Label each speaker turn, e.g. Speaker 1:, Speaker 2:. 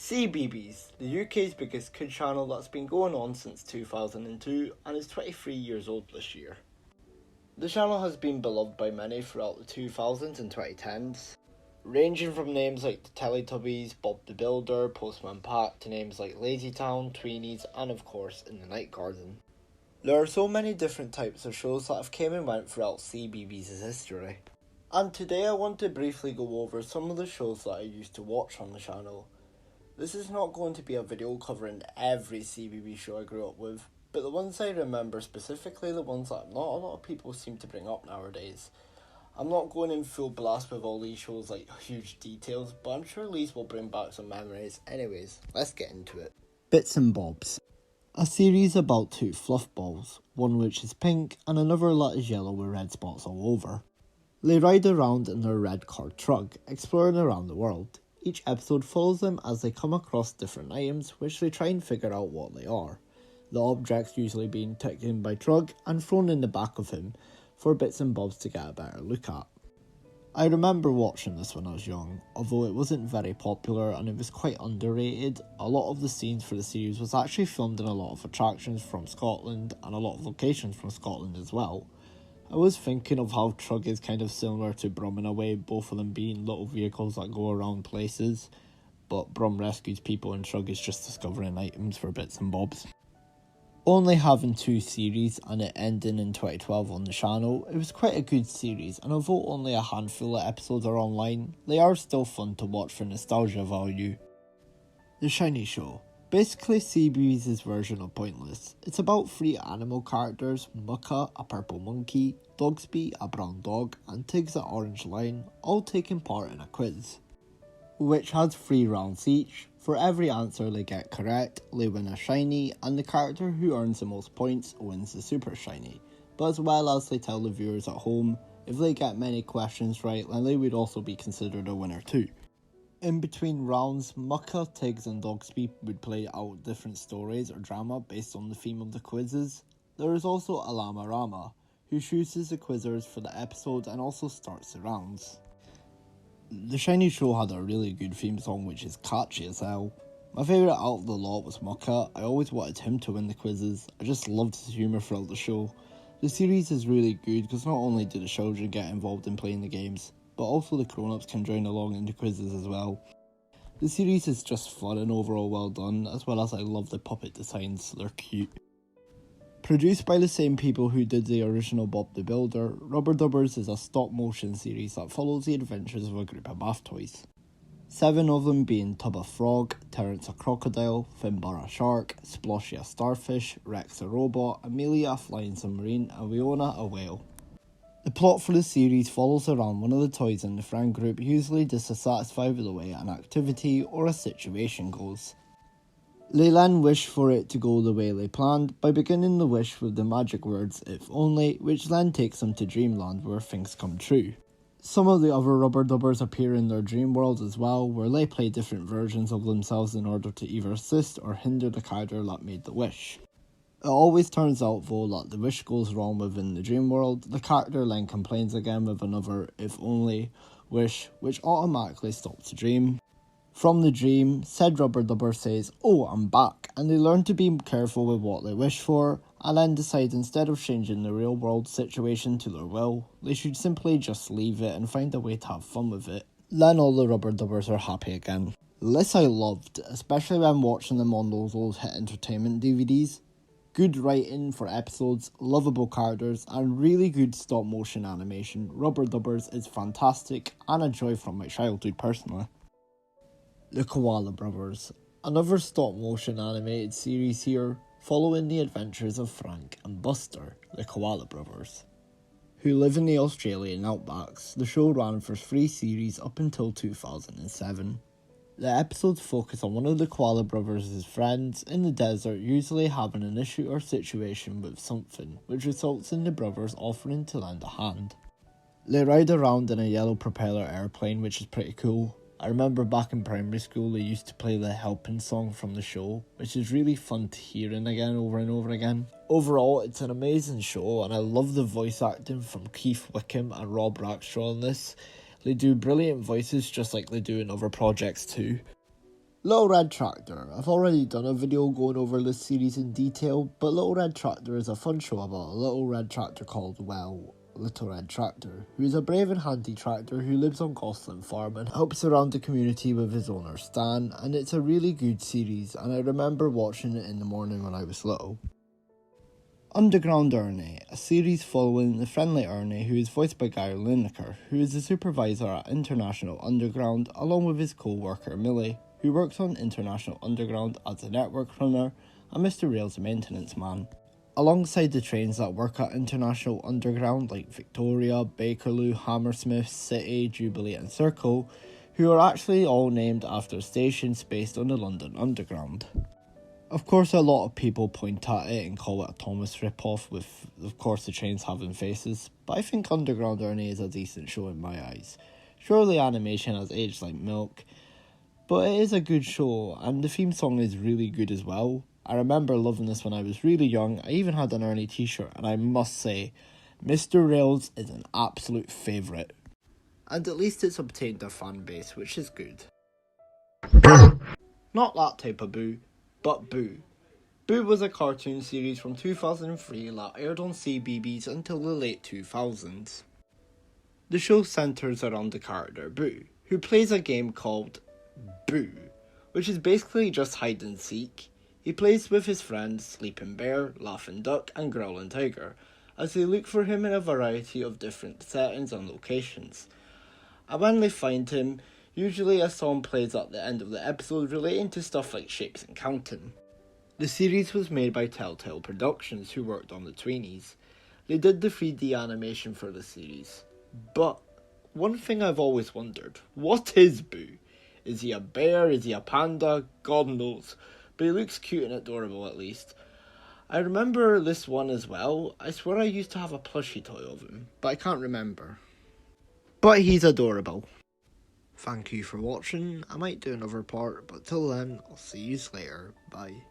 Speaker 1: CBeebies, the UK's biggest kid channel that's been going on since 2002 and is 23 years old this year. The channel has been beloved by many throughout the 2000s and 2010s, ranging from names like the Teletubbies, Bob the Builder, Postman Pat to names like Lazy Town, Tweenies and of course In the Night Garden. There are so many different types of shows that have came and went throughout CBeebies' history. And today I want to briefly go over some of the shows that I used to watch on the channel. This is not going to be a video covering every CBeebies show I grew up with, but the ones I remember, specifically the ones that not a lot of people seem to bring up nowadays. I'm not going in full blast with all these shows like huge details, but I'm sure these will bring back some memories. Anyways, let's get into it. Bits and Bobs. A series about two fluff balls, one which is pink and another that is yellow with red spots all over. They ride around in their red car truck, exploring around the world. Each episode follows them as they come across different items which they try and figure out what they are. The objects usually being taken by Trug and thrown in the back of him for Bits and Bobs to get a better look at. I remember watching this when I was young, although it wasn't very popular and it was quite underrated. A lot of the scenes for the series was actually filmed in a lot of attractions from Scotland and a lot of locations from Scotland as well. I was thinking of how Trug is kind of similar to Brum in a way, both of them being little vehicles that go around places, but Brum rescues people and Trug is just discovering items for Bits and Bobs. Only having 2 series and it ending in 2012 on the channel, it was quite a good series, and although only a handful of episodes are online, they are still fun to watch for nostalgia value. The Shiny Show. Basically CBeebies' version of Pointless. It's about 3 animal characters, Mucka, a purple monkey, Dogsby, a brown dog, and Tiggs, an orange lion, all taking part in a quiz, which has 3 rounds each. For every answer they get correct, they win a shiny, and the character who earns the most points wins the super shiny. But as well as they tell the viewers at home, if they get many questions right, then they would also be considered a winner too. In between rounds, Mucka, Tiggs and Dogsby would play out different stories or drama based on the theme of the quizzes. There is also a Llama Rama, who chooses the quizzers for the episode and also starts the rounds. The Shiny Show had a really good theme song which is catchy as hell. My favourite out of the lot was Mucka. I always wanted him to win the quizzes. I just loved his humour throughout the show. The series is really good because not only do the children get involved in playing the games, but also the grown-ups can join along in the quizzes as well. The series is just fun and overall well done, as well as I love the puppet designs, they're cute. Produced by the same people who did the original Bob the Builder, Rubber Dubbers is a stop-motion series that follows the adventures of a group of bath toys. 7 of them being Tub a Frog, Terence a Crocodile, Finbar a Shark, Sploshy a Starfish, Rex a Robot, Amelia a Flying Submarine, and Fiona a Whale. The plot for the series follows around one of the toys in the friend group usually dissatisfied with the way an activity or a situation goes. They then wish for it to go the way they planned by beginning the wish with the magic words "if only," which then takes them to Dreamland where things come true. Some of the other Rubber Dubbers appear in their dream world as well, where they play different versions of themselves in order to either assist or hinder the character that made the wish. It always turns out though that the wish goes wrong within the dream world. The character then complains again with another "if only" wish, which automatically stops the dream. From the dream, said Rubber Dubber says, "Oh, I'm back," and they learn to be careful with what they wish for, and then decide instead of changing the real world situation to their will, they should simply just leave it and find a way to have fun with it. Then all the Rubber Dubbers are happy again. This I loved, especially when watching them on those old Hit Entertainment DVDs. Good writing for episodes, lovable characters, and really good stop motion animation. Rubber Dubbers is fantastic and a joy from my childhood personally. The Koala Brothers. Another stop motion animated series here, following the adventures of Frank and Buster, the Koala Brothers, who live in the Australian outbacks. The show ran for 3 series up until 2007. The episodes focus on one of the Koala Brothers' friends in the desert usually having an issue or situation with something, which results in the brothers offering to lend a hand. They ride around in a yellow propeller airplane, which is pretty cool. I remember back in primary school they used to play the Helpin' song from the show, which is really fun to hear again over and over again. Overall, it's an amazing show and I love the voice acting from Keith Wickham and Rob Rackshaw in this. They do brilliant voices just like they do in other projects too. Little Red Tractor. I've already done a video going over this series in detail, but Little Red Tractor is a fun show about a little red tractor called, well, Little Red Tractor, who is a brave and handy tractor who lives on Gosling Farm and helps around the community with his owner Stan, and it's a really good series, and I remember watching it in the morning when I was little. Underground Ernie, a series following the friendly Ernie, who is voiced by Gary Lineker, who is the supervisor at International Underground, along with his co-worker Millie, who works on International Underground as a network runner and Mr. Rail's maintenance man. Alongside the trains that work at International Underground like Victoria, Bakerloo, Hammersmith, City, Jubilee and Circle, who are actually all named after stations based on the London Underground. Of course, a lot of people point at it and call it a Thomas rip-off, with, of course, the trains having faces, but I think Underground Ernie is a decent show in my eyes. Sure, the animation has aged like milk, but it is a good show, and the theme song is really good as well. I remember loving this when I was really young. I even had an Ernie t-shirt, and I must say, Mr. Rails is an absolute favourite. And at least it's obtained a fan base, which is good. Not that type of boo, but Boo. Boo was a cartoon series from 2003 that aired on CBeebies until the late 2000s. The show centres around the character Boo, who plays a game called Boo, which is basically just hide and seek. He plays with his friends Sleeping Bear, Laughing Duck and Growling Tiger, as they look for him in a variety of different settings and locations. And when they find him, usually a song plays at the end of the episode relating to stuff like shapes and counting. The series was made by Telltale Productions, who worked on the Tweenies. They did the 3D animation for the series. But one thing I've always wondered, what is Boo? Is he a bear? Is he a panda? God knows. But he looks cute and adorable at least. I remember this one as well. I swear I used to have a plushie toy of him, but I can't remember. But he's adorable. Thank you for watching. I might do another part, but till then, I'll see you later. Bye.